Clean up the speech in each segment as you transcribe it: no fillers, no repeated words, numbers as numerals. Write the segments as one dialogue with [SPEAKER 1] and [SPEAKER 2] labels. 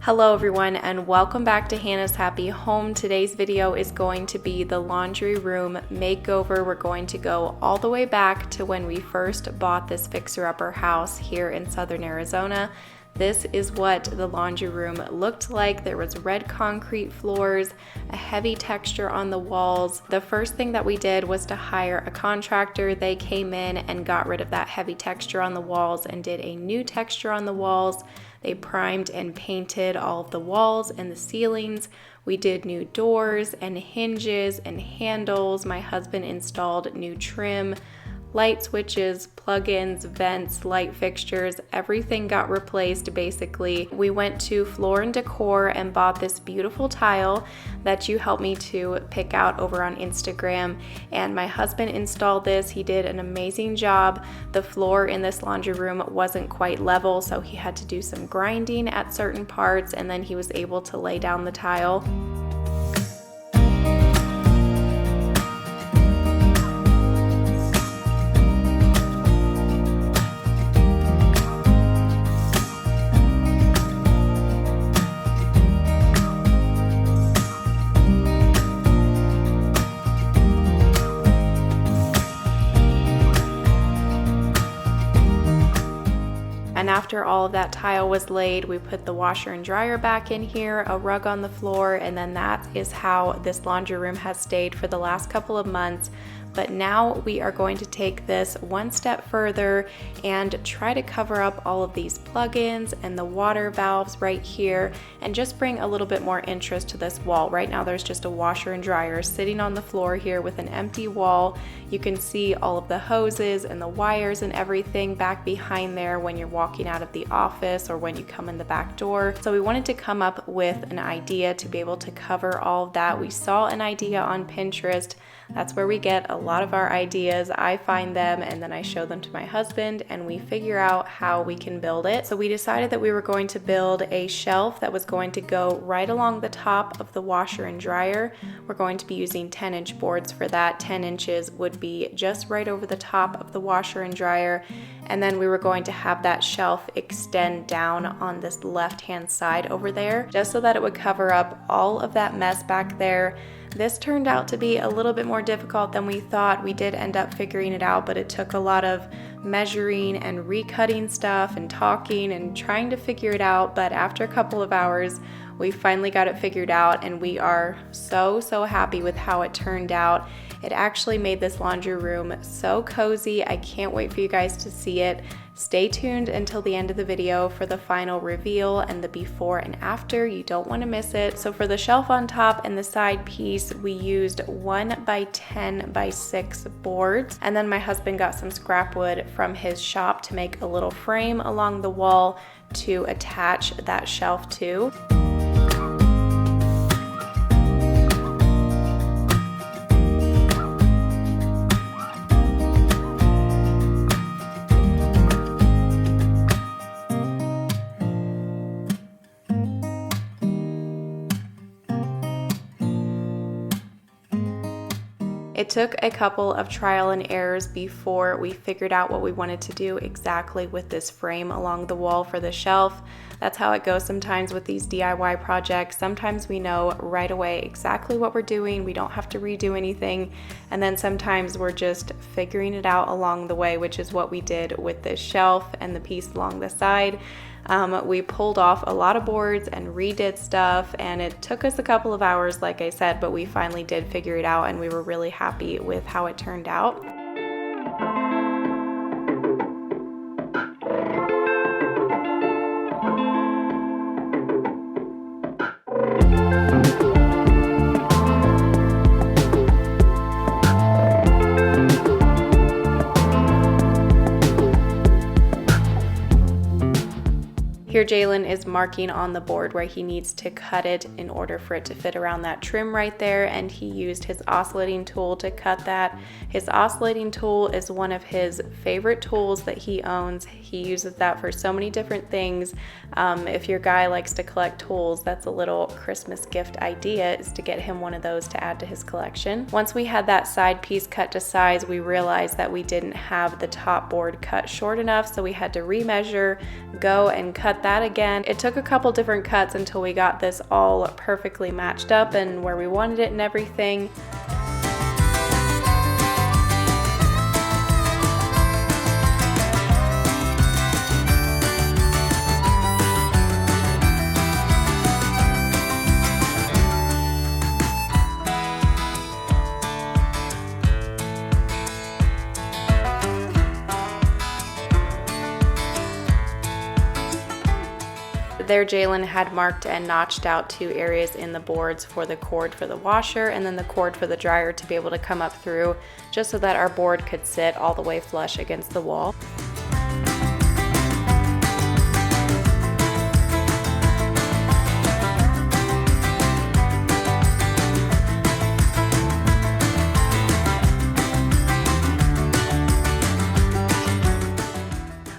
[SPEAKER 1] Hello everyone and welcome back to Hannah's Happy Home. Today's video is going to be the laundry room makeover. We're going to go all the way back to when we first bought this fixer-upper house here in southern Arizona. This is what the laundry room looked like. There was red concrete floors, a heavy texture on the walls. The first thing that we did was to hire a contractor. They came in and got rid of that heavy texture on the walls and did a new texture on the walls. They primed and painted all of the walls and the ceilings. We did new doors and hinges and handles. My husband installed new trim, light switches, plug-ins, vents, light fixtures, everything got replaced basically. We went to Floor and Decor and bought this beautiful tile that you helped me to pick out over on Instagram, and my husband installed this. He did an amazing job. The floor in this laundry room wasn't quite level, so he had to do some grinding at certain parts, and then he was able to lay down the tile. And after all of that tile was laid, we put the washer and dryer back in here, a rug on the floor, and then that is how this laundry room has stayed for the last couple of months. But now we are going to take this one step further and try to cover up all of these plugins and the water valves right here and just bring a little bit more interest to this wall. Right now there's just a washer and dryer sitting on the floor here with an empty wall. You can see all of the hoses and the wires and everything back behind there when you're walking out of the office or when you come in the back door. So we wanted to come up with an idea to be able to cover all of that. We saw an idea on Pinterest. That's where we get a lot of our ideas. I find them and then I show them to my husband and we figure out how we can build it. So we decided that we were going to build a shelf that was going to go right along the top of the washer and dryer. We're going to be using 10-inch boards for that. 10 inches would be just right over the top of the washer and dryer. And then we were going to have that shelf extend down on this left-hand side over there, just so that it would cover up all of that mess back there. This turned out to be a little bit more difficult than we thought. We did end up figuring it out, but it took a lot of measuring and recutting stuff and talking and trying to figure it out. But after a couple of hours, we finally got it figured out and we are so happy with how it turned out. It actually made this laundry room so cozy. I can't wait for you guys to see it. Stay tuned until the end of the video for the final reveal and the before and after. You don't want to miss it. So for the shelf on top and the side piece, we used 1x10x6 boards. And then my husband got some scrap wood from his shop to make a little frame along the wall to attach that shelf to. It took a couple of trial and errors before we figured out what we wanted to do exactly with this frame along the wall for the shelf. That's how it goes sometimes with these DIY projects. Sometimes we know right away exactly what we're doing. We don't have to redo anything. And then sometimes we're just figuring it out along the way, which is what we did with this shelf and the piece along the side. We pulled off a lot of boards and redid stuff, and it took us a couple of hours, like I said, but we finally did figure it out and we were really happy with how it turned out. Here Jalen is marking on the board where he needs to cut it in order for it to fit around that trim right there, and he used his oscillating tool to cut that. His oscillating tool is one of his favorite tools that he owns. He uses that for so many different things. If your guy likes to collect tools, that's a little Christmas gift idea, is to get him one of those to add to his collection. Once we had that side piece cut to size, we realized that we didn't have the top board cut short enough, so we had to remeasure, go and cut that again. It took a couple different cuts until we got this all perfectly matched up and where we wanted it and everything. There, Jalen had marked and notched out 2 areas in the boards for the cord for the washer and then the cord for the dryer to be able to come up through, just so that our board could sit all the way flush against the wall.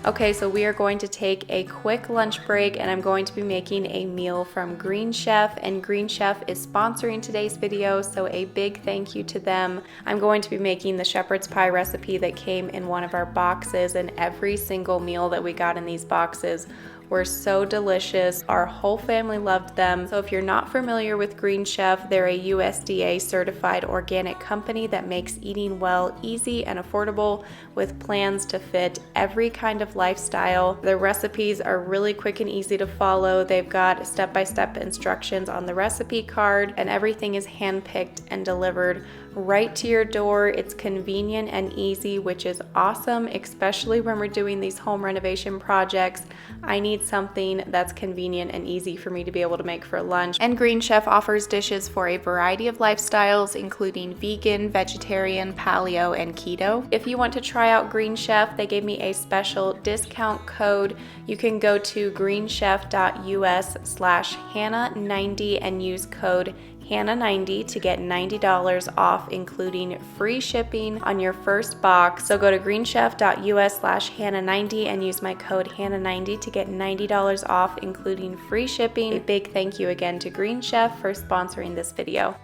[SPEAKER 1] Okay, so we are going to take a quick lunch break and I'm going to be making a meal from Green Chef, and Green Chef is sponsoring today's video, so a big thank you to them. I'm going to be making the shepherd's pie recipe that came in one of our boxes, and every single meal that we got in these boxes were so delicious. Our whole family loved them. So if you're not familiar with Green Chef, they're a USDA certified organic company that makes eating well easy and affordable with plans to fit every kind of lifestyle. Their recipes are really quick and easy to follow. They've got step-by-step instructions on the recipe card, and everything is handpicked and delivered right to your door. It's convenient and easy, which is awesome, especially when we're doing these home renovation projects. I need something that's convenient and easy for me to be able to make for lunch. And Green Chef offers dishes for a variety of lifestyles, including vegan, vegetarian, paleo, and keto. If you want to try out Green Chef, they gave me a special discount code. You can go to greenchef.us/Hannah90 and use code Hannah90 to get $90 off, including free shipping on your first box. So go to greenchef.us/Hannah90 and use my code Hannah90 to get $90 off, including free shipping. A big thank you again to Green Chef for sponsoring this video.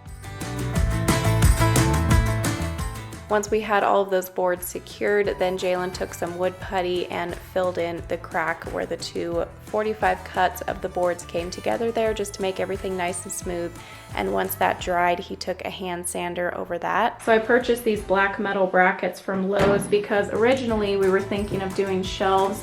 [SPEAKER 1] Once we had all of those boards secured, then Jalen took some wood putty and filled in the crack where the 245 cuts of the boards came together there, just to make everything nice and smooth. And once that dried, he took a hand sander over that. So I purchased these black metal brackets from Lowe's because originally we were thinking of doing shelves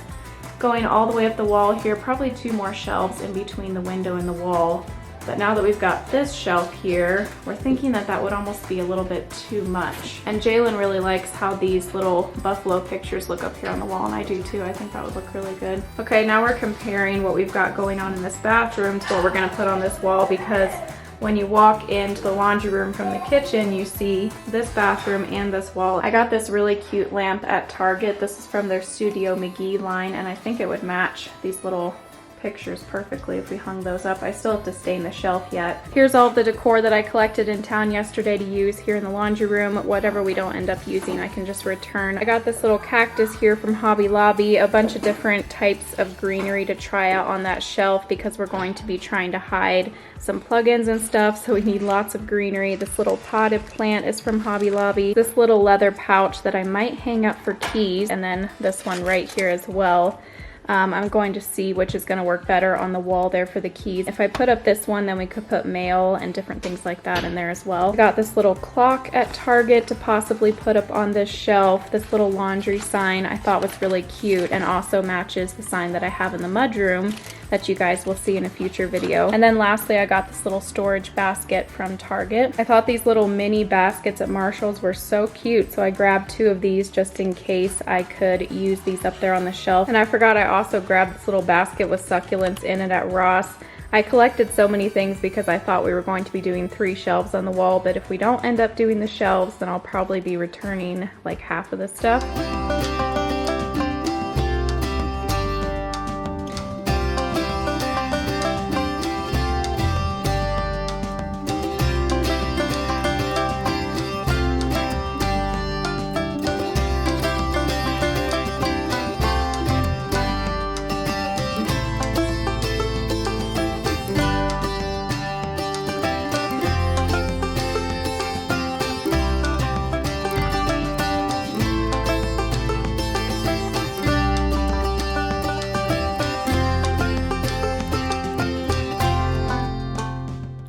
[SPEAKER 1] going all the way up the wall here, probably 2 more shelves in between the window and the wall. But now that we've got this shelf here, we're thinking that that would almost be a little bit too much. And Jalen really likes how these little buffalo pictures look up here on the wall, and I do too. I think that would look really good. Okay, now we're comparing what we've got going on in this bathroom to what we're gonna put on this wall, because when you walk into the laundry room from the kitchen, you see this bathroom and this wall. I got this really cute lamp at Target. This is from their Studio McGee line, and I think it would match these little pictures perfectly if we hung those up. I still have to stain the shelf yet. Here's all of the decor that I collected in town yesterday to use here in the laundry room. Whatever we don't end up using, I can just return. I got this little cactus here from Hobby Lobby, a bunch of different types of greenery to try out on that shelf because we're going to be trying to hide some plugins and stuff, so we need lots of greenery. This little potted plant is from Hobby Lobby. This little leather pouch that I might hang up for keys, and then this one right here as well. I'm going to see which is going to work better on the wall there for the keys. If I put up this one, then we could put mail and different things like that in there as well. I got this little clock at Target to possibly put up on this shelf. This little laundry sign I thought was really cute and also matches the sign that I have in the mudroom that you guys will see in a future video. And then lastly, I got this little storage basket from Target. I thought these little mini baskets at Marshall's were so cute, so I grabbed 2 of these just in case I could use these up there on the shelf. And I forgot I also grabbed this little basket with succulents in it at Ross. I collected so many things because I thought we were going to be doing 3 shelves on the wall, but if we don't end up doing the shelves, then I'll probably be returning like half of the stuff.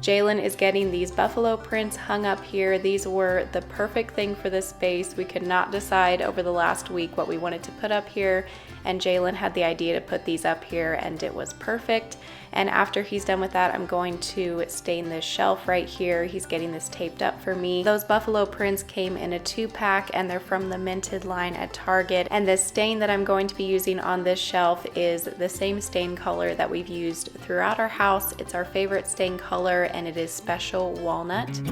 [SPEAKER 1] Jalen is getting these buffalo prints hung up here. These were the perfect thing for this space. We could not decide over the last week what we wanted to put up here, and Jalen had the idea to put these up here, and it was perfect. And after he's done with that, I'm going to stain this shelf right here. He's getting this taped up for me. Those buffalo prints came in a 2-pack, and they're from the Minted line at Target. And this stain that I'm going to be using on this shelf is the same stain color that we've used throughout our house. It's our favorite stain color, and it is Special Walnut.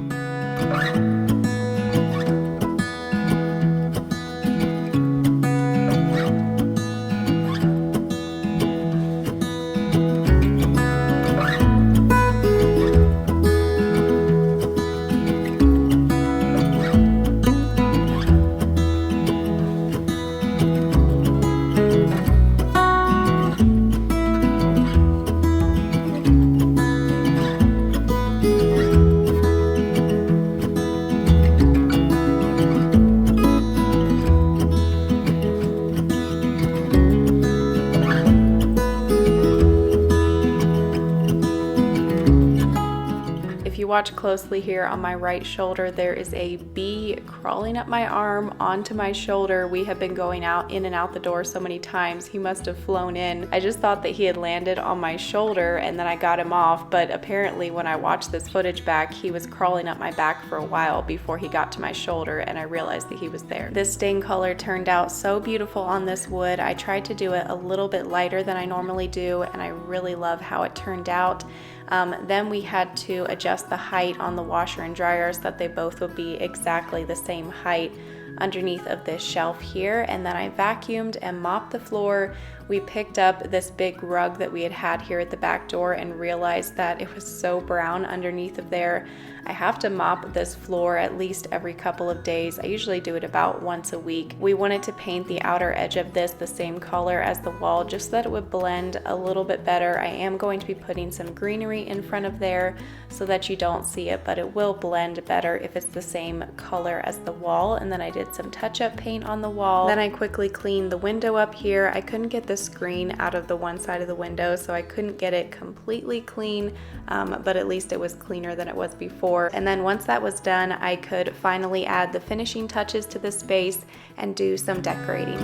[SPEAKER 1] Watch closely here on my right shoulder, there is a bee crawling up my arm onto my shoulder. We have been going out in and out the door so many times, he must have flown in. I just thought that he had landed on my shoulder and then I got him off, but apparently when I watched this footage back, he was crawling up my back for a while before he got to my shoulder, and I realized that he was there. This stain color turned out so beautiful on this wood. I tried to do it a little bit lighter than I normally do, and I really love how it turned out. Then we had to adjust the height on the washer and dryer so that they both would be exactly the same height underneath of this shelf here. And then I vacuumed and mopped the floor. We picked up this big rug that we had here at the back door and realized that it was so brown underneath of there. I have to mop this floor at least every couple of days. I usually do it about once a week. We wanted to paint the outer edge of this the same color as the wall just so that it would blend a little bit better. I am going to be putting some greenery in front of there so that you don't see it, but it will blend better if it's the same color as the wall. And then I did some touch-up paint on the wall. Then I quickly cleaned the window up here. I couldn't get the screen out of the one side of the window, so I couldn't get it completely clean, but at least it was cleaner than it was before. And then once that was done, I could finally add the finishing touches to the space and do some decorating.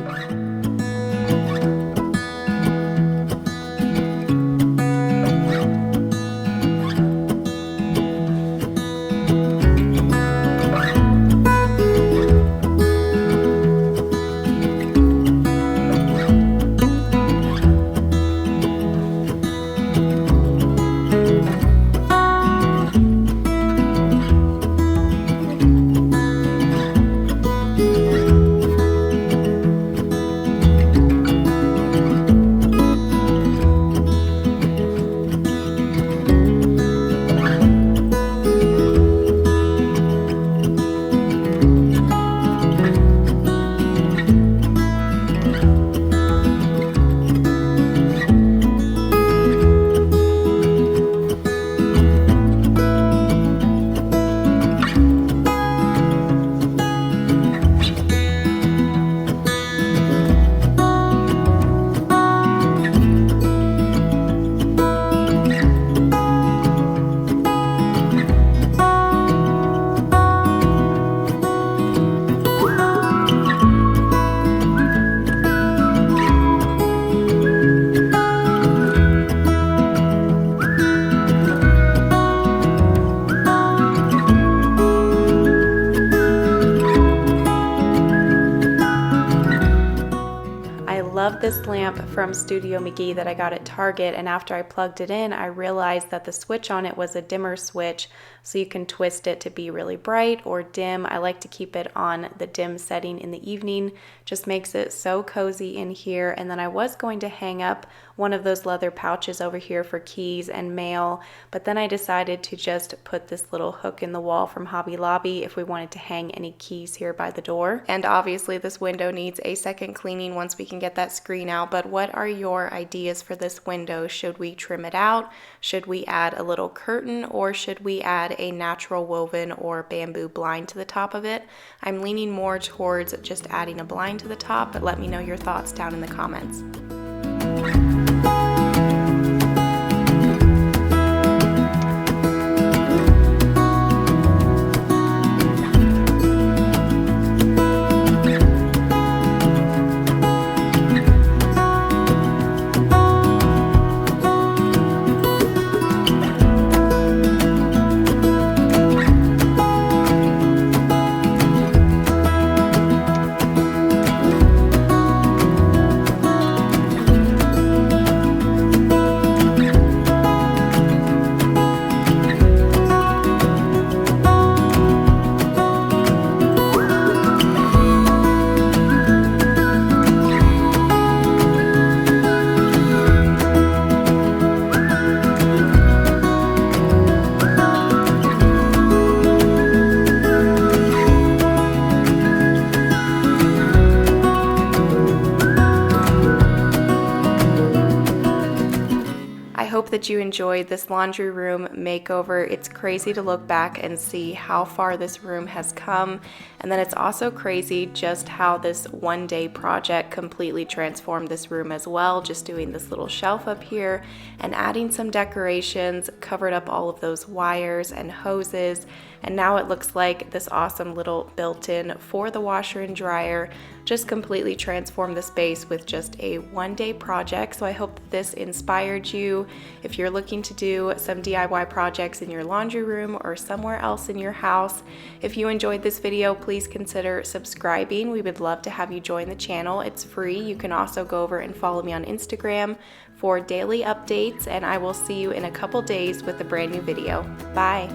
[SPEAKER 1] This lamp from Studio McGee that I got at Target, and after I plugged it in, I realized that the switch on it was a dimmer switch, so you can twist it to be really bright or dim. I like to keep it on the dim setting in the evening, just makes it so cozy in here. And then I was going to hang up one of those leather pouches over here for keys and mail, but then I decided to just put this little hook in the wall from Hobby Lobby if we wanted to hang any keys here by the door. And obviously this window needs a second cleaning once we can get that screen out, but what are your ideas for this window? Should we trim it out? Should we add a little curtain, or should we add a natural woven or bamboo blind to the top of it? I'm leaning more towards just adding a blind to the top, but let me know your thoughts down in the comments. that you enjoyed this laundry room makeover. It's crazy to look back and see how far this room has come, and then it's also crazy just how this one-day project completely transformed this room as well. Just doing this little shelf up here and adding some decorations, covered up all of those wires and hoses, and now it looks like this awesome little built-in for the washer and dryer. Just completely transformed the space with just a one-day project. So I hope that this inspired you if you're looking to do some DIY projects in your laundry room or somewhere else in your house. If you enjoyed this video, please consider subscribing. We would love to have you join the channel. It's free. You can also go over and follow me on Instagram for daily updates, and I will see you in a couple days with a brand new video. Bye.